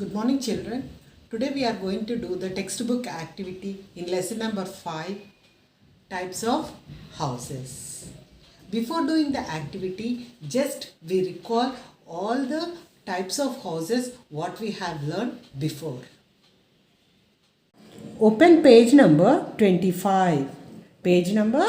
Good morning, children. Today we are going to do the textbook activity in lesson number 5, types of houses. Before doing the activity, just we recall all the types of houses what we have learned before. Open page number 25. Page number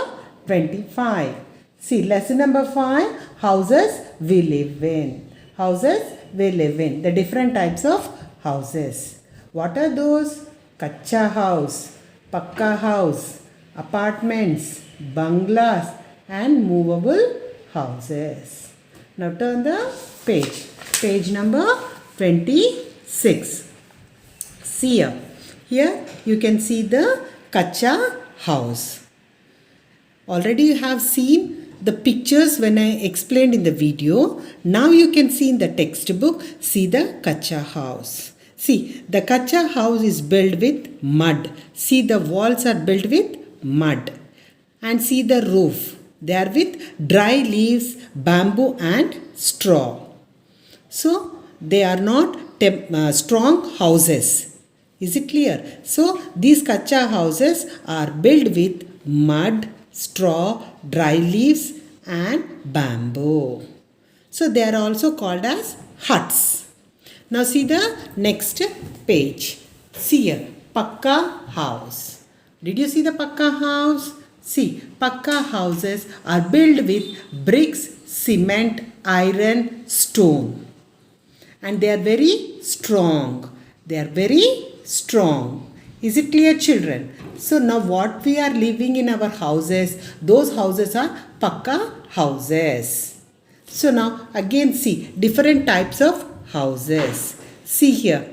25. See, lesson number 5, houses we live in. Houses we live in. The different types of houses. What are those? Kacha house, Pakka house, apartments, bungalows and movable houses. Now turn the page. Page number 26. See here. Here you can see the Kacha house. Already you have seen the pictures when I explained in the video. Now you can see in the textbook, see the Kacha house. See, the Kacha house is built with mud. See, the walls are built with mud. And see the roof. They are with dry leaves, bamboo and straw. So, they are not strong houses. Is it clear? So, these Kacha houses are built with mud, straw, dry leaves and bamboo. So, they are also called as huts. Now, see the next page. See here, Pakka house. Did you see the Pakka house? See, Pakka houses are built with bricks, cement, iron, stone. And they are very strong. They are very strong. Is it clear, children? So now what we are living in our houses, those houses are Pakka houses. So now again see different types of houses. See here,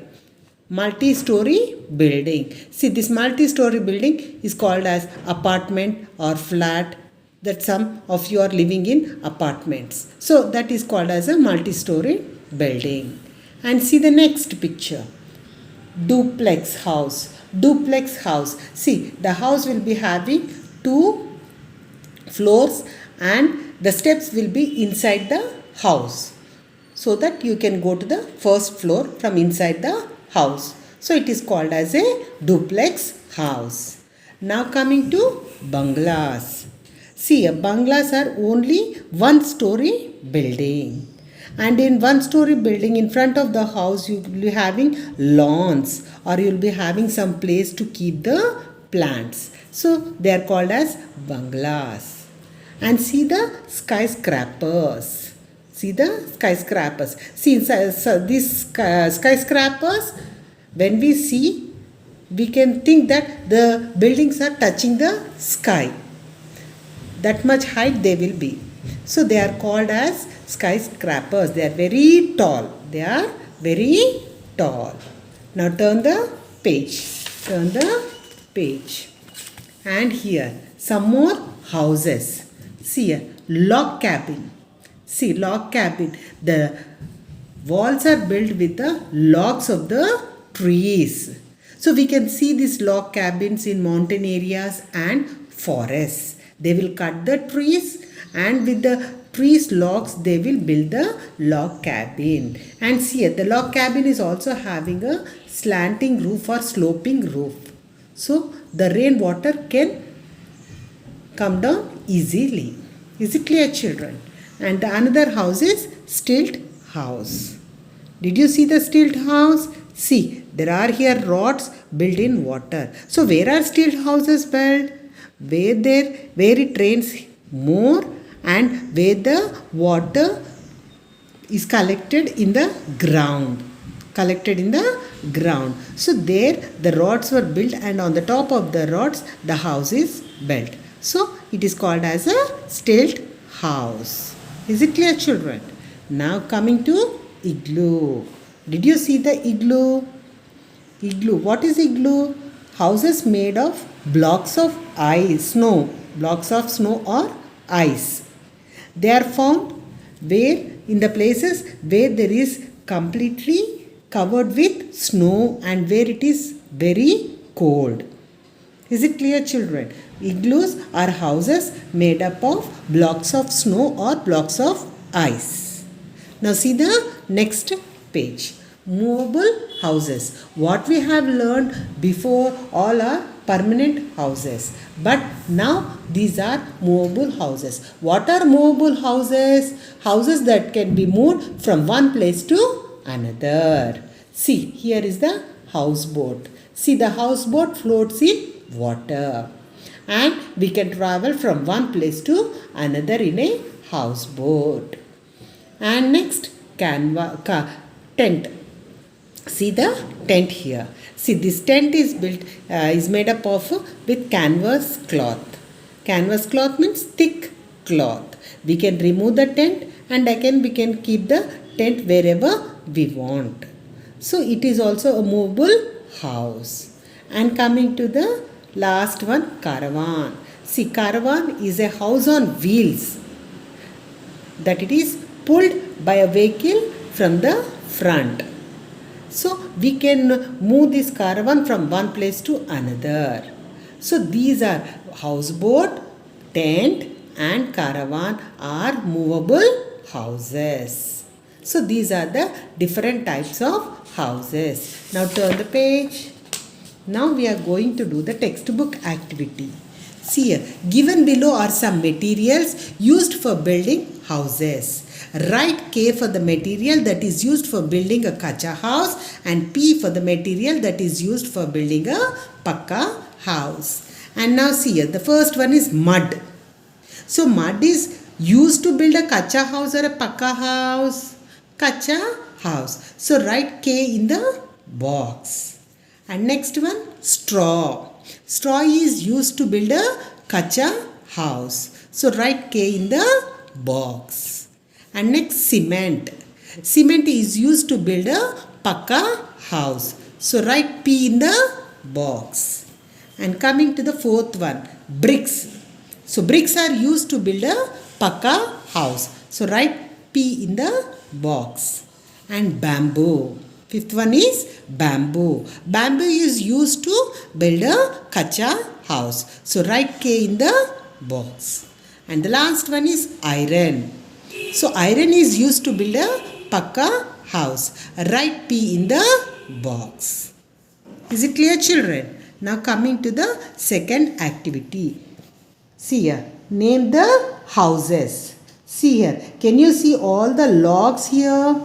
multi-story building. See, this multi-story building is called as apartment or flat, that some of you are living in apartments. So that is called as a multi-story building. And see the next picture. Duplex house. Duplex house. See, the house will be having 2 floors and the steps will be inside the house, so that you can go to the first floor from inside the house. So it is called as a duplex house. Now coming to bungalows. See, bungalows are only 1-story building. And in 1-story building, in front of the house, you will be having lawns or you will be having some place to keep the plants. So they are called as bungalows. And see the skyscrapers. See the skyscrapers. See, these skyscrapers, when we see, we can think that the buildings are touching the sky. That much height they will be. So they are called as skyscrapers. They are very tall. They are very tall. Now turn the page. Turn the page. And here some more houses. See here, log cabin. See, log cabin. The walls are built with the logs of the trees. So we can see these log cabins in mountain areas and forests. They will cut the trees and with the trees logs they will build the log cabin. And see, the log cabin is also having a slanting roof or sloping roof. So the rainwater can come down easily. Is it clear, children? And the another house is stilt house. Did you see the stilt house? See, there are here rods built in water. So where are stilt houses built? Where it rains more and where the water is collected in the ground. So there the rods were built and on the top of the rods the house is built. So it is called as a stilt house. Is it clear, children? Now coming to igloo. Did you see the igloo? Igloo. What is igloo? Houses made of blocks of snow or ice. They are found where in the places where there is completely covered with snow and where it is very cold. Is it clear, children? Igloos are houses made up of blocks of snow or blocks of ice. Now see the next page. movable houses. What we have learned before, all are permanent houses, but now these are movable houses. What are movable houses? Houses that can be moved from one place to another. See, here is the houseboat. See, the houseboat floats in water, and we can travel from one place to another in a houseboat. And next, tent. See the tent here. See, this tent is built is made up of with canvas cloth. Canvas cloth means thick cloth. We can remove the tent, and again we can keep the tent wherever we want. So it is also a movable house. And coming to the last one, caravan. See, caravan is a house on wheels, that it is pulled by a vehicle from the front. So we can move this caravan from one place to another. So these are houseboat, tent and caravan are movable houses. So these are the different types of houses. Now turn the page. Now we are going to do the textbook activity. See here, given below are some materials used for building houses. Write K for the material that is used for building a kacha house and P for the material that is used for building a pakka house. And now see here, the first one is mud. So mud is used to build a kacha house or a pakka house? Kacha house. So write K in the box. And next one, straw. Straw is used to build a kacha house. So write K in the box. And next, cement. Cement is used to build a pakka house. So write P in the box. And coming to the fourth one, bricks. So bricks are used to build a pakka house. So write P in the box. And bamboo. Fifth one is bamboo. Bamboo is used to build a kacha house. So write K in the box. And the last one is iron. So iron is used to build a pakka house. Write P in the box. Is it clear, children? Now coming to the second activity. See here. Name the houses. See here. Can you see all the logs here?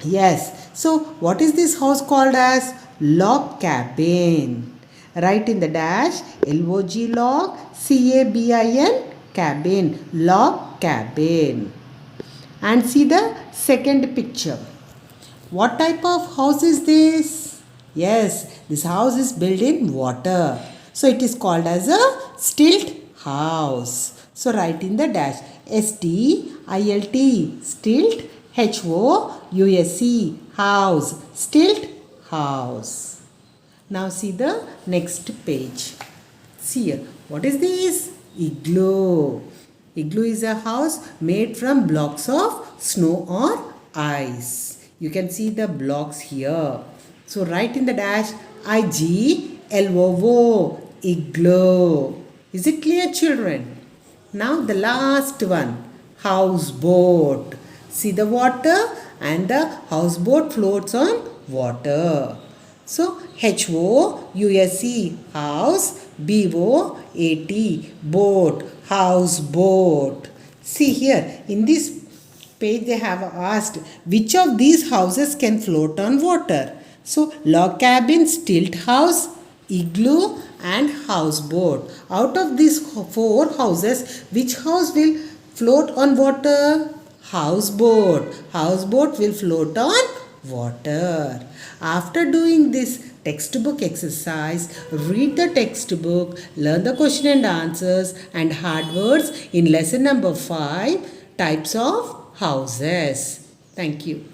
Yes. So what is this house called as? Log cabin. Write in the dash L-O-G log C-A-B-I-N cabin. Log cabin. And see the second picture. What type of house is this? Yes, this house is built in water. So it is called as a stilt house. So write in the dash S-T-I-L-T stilt H-O-U-S-E house. Stilt house. Now see the next page. See here. What is this? Igloo. Igloo is a house made from blocks of snow or ice. You can see the blocks here. So write in the dash I-G-L-O-O. Igloo. Is it clear, children? Now the last one. Houseboat. See the water and the houseboat floats on water. So H-O-U-S-E house, B-O-A-T boat, houseboat. See here in this page they have asked which of these houses can float on water. So log cabin, stilt house, igloo and houseboat. Out of these four houses, which house will float on water? Houseboat. Houseboat will float on water. After doing this textbook exercise, read the textbook, learn the question and answers and hard words in lesson number 5, types of houses. Thank you.